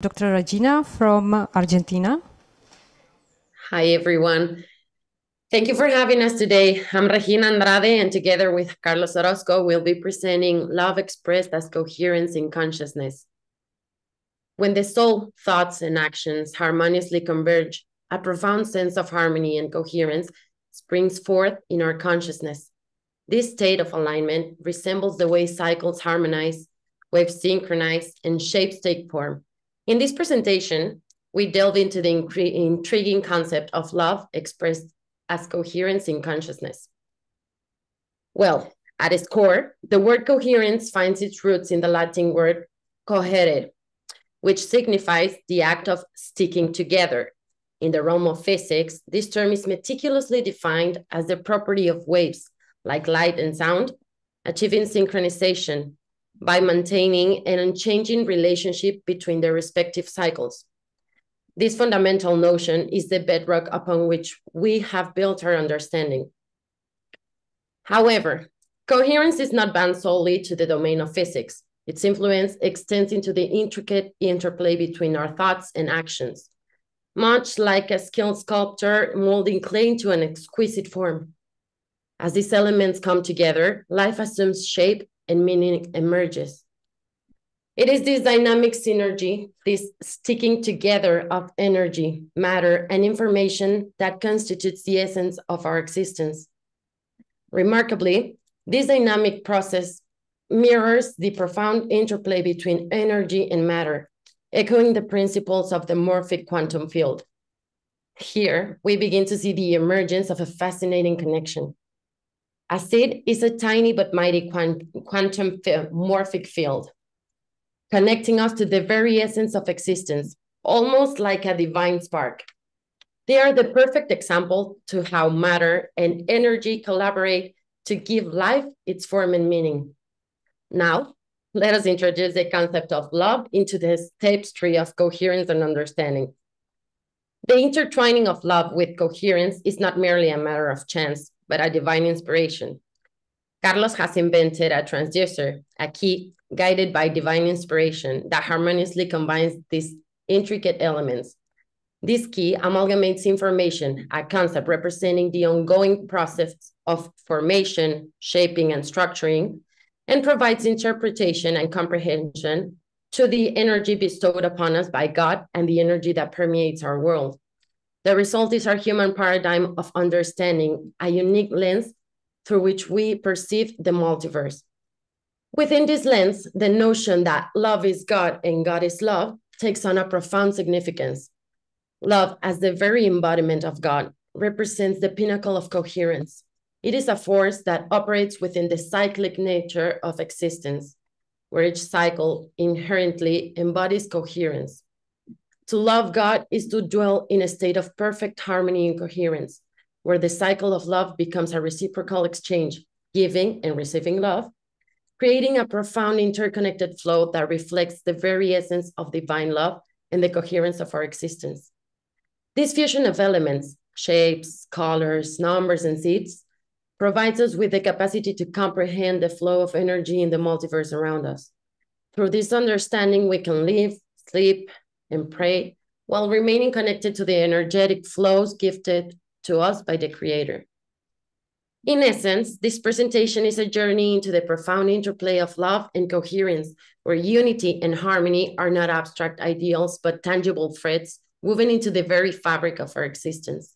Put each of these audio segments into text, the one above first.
Dr. Regina from Argentina. Hi, everyone. Thank you for having us today. I'm Regina Andrade, and together with Carlos Orozco, we'll be presenting Love Expressed as Coherence in Consciousness. When the soul, thoughts, and actions harmoniously converge, a profound sense of harmony and coherence springs forth in our consciousness. This state of alignment resembles the way cycles harmonize, waves synchronize, and shapes take form. In this presentation, we delve into the intriguing concept of love expressed as coherence in consciousness. Well, at its core, the word coherence finds its roots in the Latin word cohere, which signifies the act of sticking together. In the realm of physics, this term is meticulously defined as the property of waves, like light and sound, achieving synchronization by maintaining an unchanging relationship between their respective cycles. This fundamental notion is the bedrock upon which we have built our understanding. However, coherence is not bound solely to the domain of physics. Its influence extends into the intricate interplay between our thoughts and actions, much like a skilled sculptor molding clay into an exquisite form. As these elements come together, life assumes shape and meaning emerges. It is this dynamic synergy, this sticking together of energy, matter, and information that constitutes the essence of our existence. Remarkably, this dynamic process mirrors the profound interplay between energy and matter, echoing the principles of the morphic quantum field. Here, we begin to see the emergence of a fascinating connection. A seed is a tiny but mighty quantum morphic field, connecting us to the very essence of existence, almost like a divine spark. They are the perfect example to how matter and energy collaborate to give life its form and meaning. Now, let us introduce the concept of love into the tapestry of coherence and understanding. The intertwining of love with coherence is not merely a matter of chance, but a divine inspiration. Carlos has invented a transducer, a key guided by divine inspiration that harmoniously combines these intricate elements. This key amalgamates information, a concept representing the ongoing process of formation, shaping, and structuring, and provides interpretation and comprehension to the energy bestowed upon us by God and the energy that permeates our world. The result is our human paradigm of understanding, a unique lens through which we perceive the multiverse. Within this lens, the notion that love is God and God is love takes on a profound significance. Love, as the very embodiment of God, represents the pinnacle of coherence. It is a force that operates within the cyclic nature of existence, where each cycle inherently embodies coherence. To love God is to dwell in a state of perfect harmony and coherence, where the cycle of love becomes a reciprocal exchange, giving and receiving love, creating a profound interconnected flow that reflects the very essence of divine love and the coherence of our existence. This fusion of elements, shapes, colors, numbers, and seeds, provides us with the capacity to comprehend the flow of energy in the multiverse around us. Through this understanding, we can live, sleep, and pray while remaining connected to the energetic flows gifted to us by the Creator. In essence, this presentation is a journey into the profound interplay of love and coherence, where unity and harmony are not abstract ideals, but tangible threads woven into the very fabric of our existence.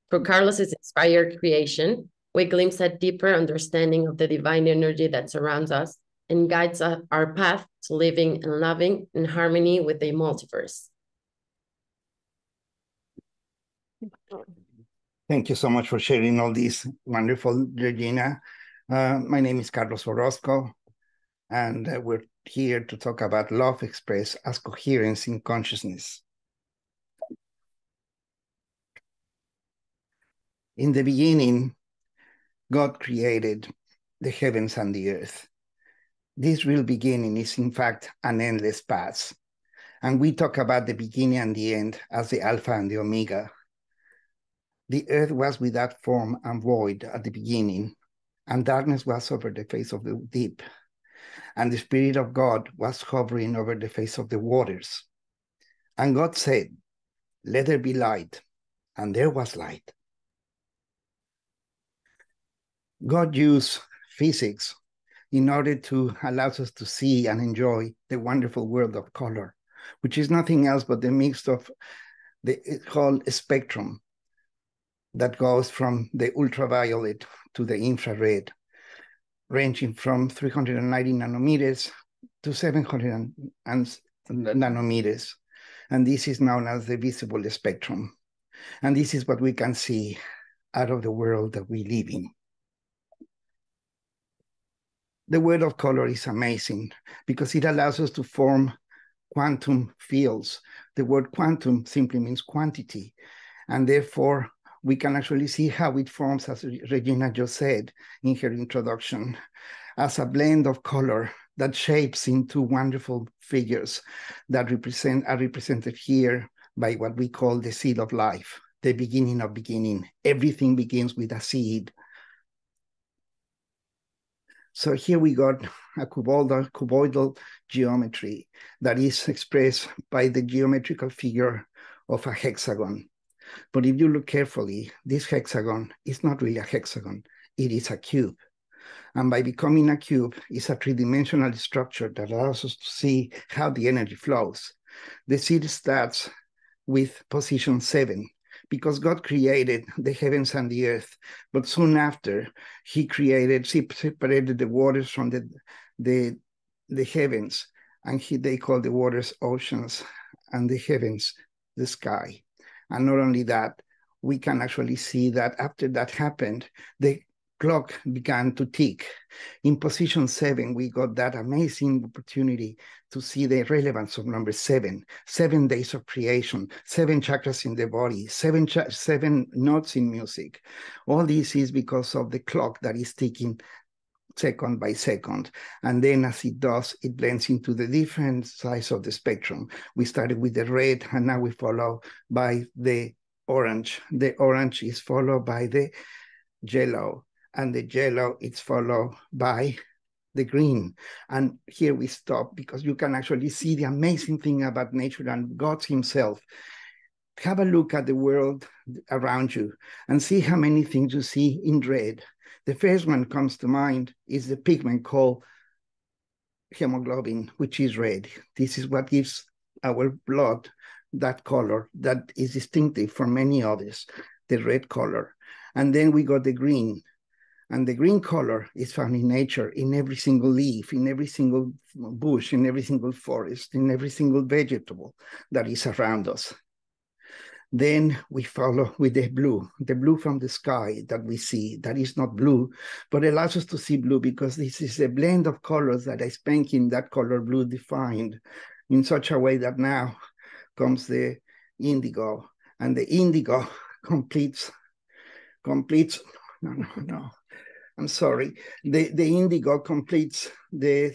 Through Carlos's inspired creation, we glimpse a deeper understanding of the divine energy that surrounds us and guides our path to living and loving in harmony with the multiverse. Thank you so much for sharing all this wonderful, Regina. My name is Carlos Orozco, and we're here to talk about love expressed as coherence in consciousness. In the beginning, God created the heavens and the earth. This real beginning is, in fact, an endless path. And we talk about the beginning and the end as the Alpha and the Omega. The earth was without form and void at the beginning, and darkness was over the face of the deep. And the Spirit of God was hovering over the face of the waters. And God said, let there be light, and there was light. God used physics in order to allow us to see and enjoy the wonderful world of color, which is nothing else but the mix of the whole spectrum that goes from the ultraviolet to the infrared, ranging from 390 nanometers to 700 nanometers. And this is known as the visible spectrum. And this is what we can see out of the world that we live in. The world of color is amazing because it allows us to form quantum fields. The word quantum simply means quantity. And therefore, we can actually see how it forms, as Regina just said in her introduction, as a blend of color that shapes into wonderful figures that are represented here by what we call the seed of life, the beginning of beginning. Everything begins with a seed. So here we got a cuboidal geometry that is expressed by the geometrical figure of a hexagon. But if you look carefully, this hexagon is not really a hexagon, it is a cube. And by becoming a cube, it's a three-dimensional structure that allows us to see how the energy flows. The seed starts with position 7, because God created the heavens and the earth, but soon after, he separated the waters from the heavens, and they call the waters oceans, and the heavens the sky. And not only that, we can actually see that after that happened, the clock began to tick. In position 7, we got that amazing opportunity to see the relevance of number 7, 7 days of creation, 7 chakras in the body, 7 notes in music. All this is because of the clock that is ticking second by second. And then as it does, it blends into the different sides of the spectrum. We started with the red, and now we follow by the orange. The orange is followed by the yellow, and the yellow is followed by the green. And here we stop because you can actually see the amazing thing about nature and God himself. Have a look at the world around you and see how many things you see in red. The first one comes to mind is the pigment called hemoglobin, which is red. This is what gives our blood that color that is distinctive from many others, the red color. And then we got the green. And the green color is found in nature, in every single leaf, in every single bush, in every single forest, in every single vegetable that is around us. Then we follow with the blue from the sky that we see. That is not blue, but allows us to see blue because this is a blend of colors that is making that color blue defined in such a way that now comes the indigo. And the indigo completes, no. I'm sorry. The indigo completes the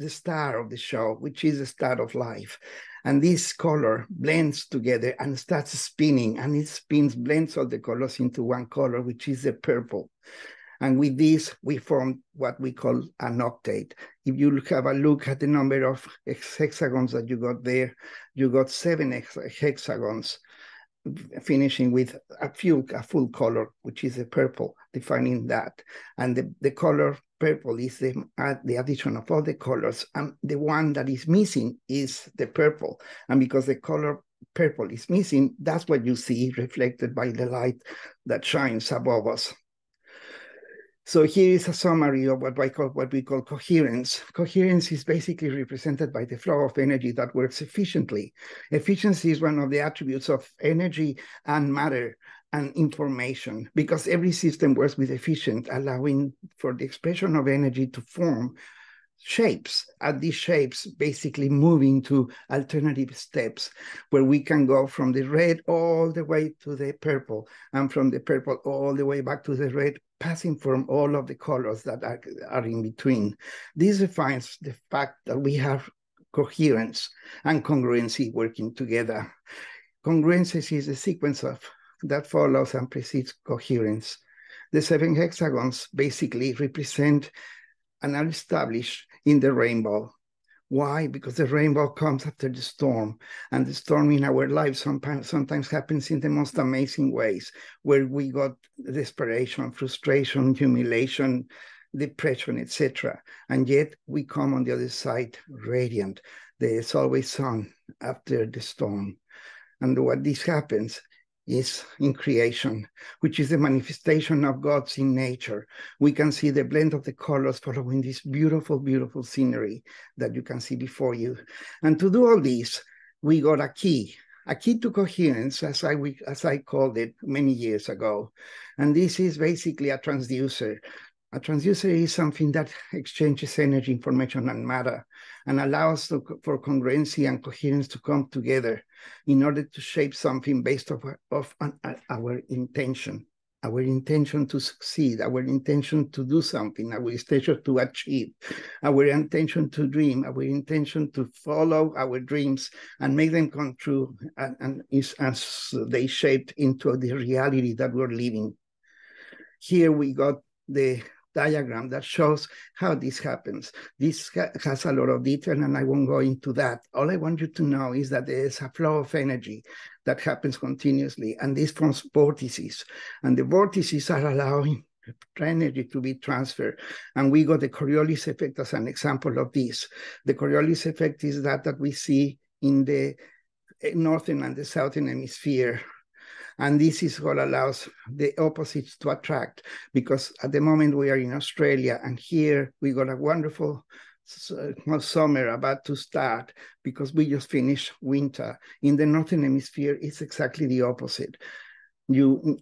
star of the show, which is the star of life. And this color blends together and starts spinning, and it blends all the colors into one color, which is the purple. And with this, we form what we call an octet. If you have a look at the number of hexagons that you got there, you got 7 hexagons, finishing with a full color, which is the purple, defining that. And the color purple is the addition of all the colors, and the one that is missing is the purple. And because the color purple is missing, that's what you see reflected by the light that shines above us. So here is a summary of what we call coherence. Coherence is basically represented by the flow of energy that works efficiently. Efficiency is one of the attributes of energy and matter and information, because every system works with efficient, allowing for the expression of energy to form shapes, and these shapes basically moving to alternative steps where we can go from the red all the way to the purple, and from the purple all the way back to the red, passing from all of the colors that are in between. This defines the fact that we have coherence and congruency working together. Congruence is a sequence that follows and precedes coherence. The 7 hexagons basically represent and are established in the rainbow. Why? Because the rainbow comes after the storm, and the storm in our lives sometimes happens in the most amazing ways, where we got desperation, frustration, humiliation, depression, etc. And yet we come on the other side radiant. There's always sun after the storm. And what this happens is in creation, which is the manifestation of God's in nature. We can see the blend of the colors following this beautiful, beautiful scenery that you can see before you. And to do all this, we got a key to coherence, as I called it many years ago. And this is basically a transducer. A transducer is something that exchanges energy, information, and matter, and allows for congruency and coherence to come together in order to shape something based off our intention to succeed, our intention to do something, our intention to achieve, our intention to dream, our intention to follow our dreams and make them come true, and as they shaped into the reality that we're living. Here we got the diagram that shows how this happens. This has a lot of detail, and I won't go into that. All I want you to know is that there is a flow of energy that happens continuously, and this forms vortices, and the vortices are allowing energy to be transferred. And we got the Coriolis effect as an example of this. The Coriolis effect is that we see in the northern and the southern hemisphere. And this is what allows the opposites to attract, because at the moment we are in Australia, and here we got a wonderful summer about to start because we just finished winter. In the Northern Hemisphere, it's exactly the opposite.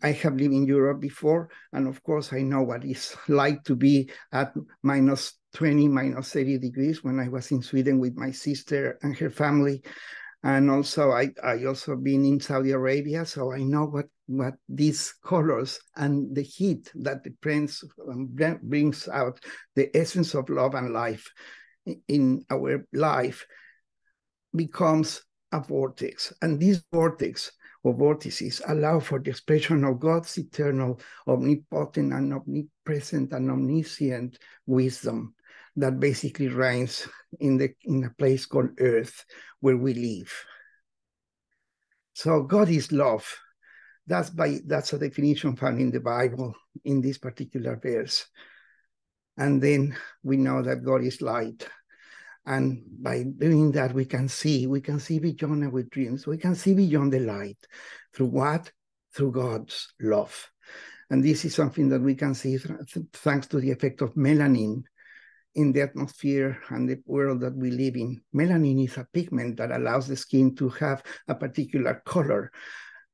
I have lived in Europe before, and of course I know what it's like to be at -20, -30 degrees when I was in Sweden with my sister and her family. And also, I also been in Saudi Arabia, so I know what these colors and the heat that the prince brings out, the essence of love and life in our life, becomes a vortex. And this vortex or vortices allow for the expression of God's eternal, omnipotent, and omnipresent, and omniscient wisdom that basically reigns in a place called Earth, where we live. So God is love. That's a definition found in the Bible in this particular verse. And then we know that God is light. And by doing that, we can see beyond our dreams. We can see beyond the light. Through what? Through God's love. And this is something that we can see thanks to the effect of melanin in the atmosphere and the world that we live in. Melanin is a pigment that allows the skin to have a particular color.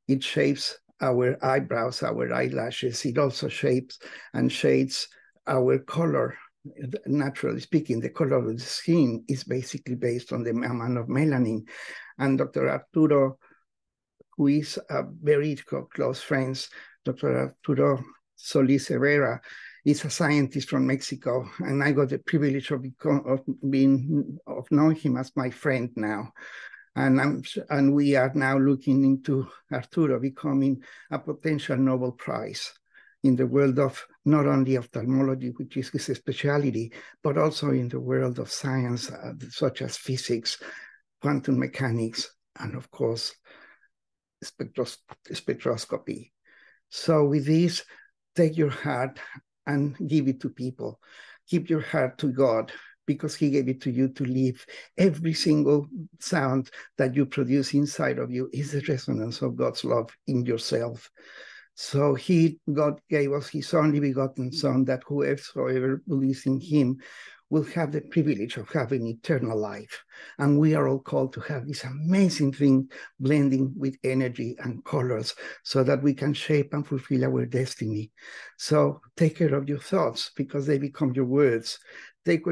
It shapes our eyebrows, our eyelashes. It also shapes and shades our color. Naturally speaking, the color of the skin is basically based on the amount of melanin. And Dr. Arturo, who is a very close friend, Dr. Arturo Solis Herrera, is a scientist from Mexico, and I got the privilege of knowing him as my friend now. And we are now looking into Arturo becoming a potential Nobel Prize in the world of not only ophthalmology, which is his specialty, but also in the world of science, such as physics, quantum mechanics, and of course, spectroscopy. So with this, take your heart and give it to people. Keep your heart to God, because He gave it to you to live. Every single sound that you produce inside of you is the resonance of God's love in yourself. So God gave us His only begotten Son, that whoever believes in Him will have the privilege of having eternal life. And we are all called to have this amazing thing blending with energy and colors so that we can shape and fulfill our destiny. So take care of your thoughts, because they become your words. Take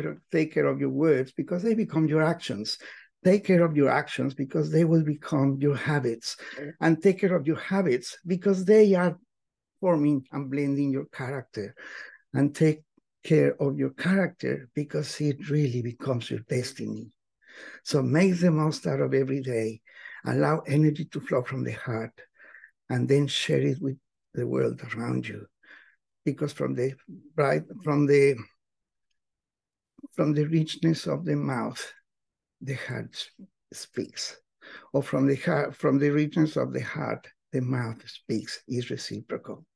care of your words, because they become your actions. Take care of your actions, because they will become your habits. And take care of your habits, because they are forming and blending your character. And take care of your character, because it really becomes your destiny. So make the most out of every day. Allow energy to flow from the heart, and then share it with the world around you. Because from the richness of the mouth the heart speaks. Or from the heart, from the regions of the heart, the mouth speaks, is reciprocal.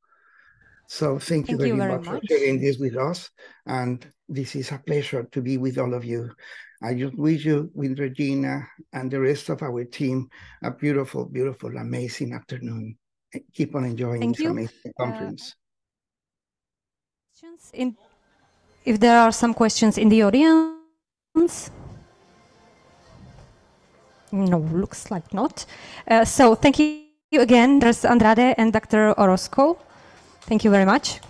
So thank you very much for sharing this with us. And this is a pleasure to be with all of you. I just wish you, with Regina and the rest of our team, a beautiful, beautiful, amazing afternoon. Keep on enjoying this amazing conference. If there are some questions in the audience? No, looks like not. So thank you again, Dr. Andrade and Dr. Orozco. Thank you very much.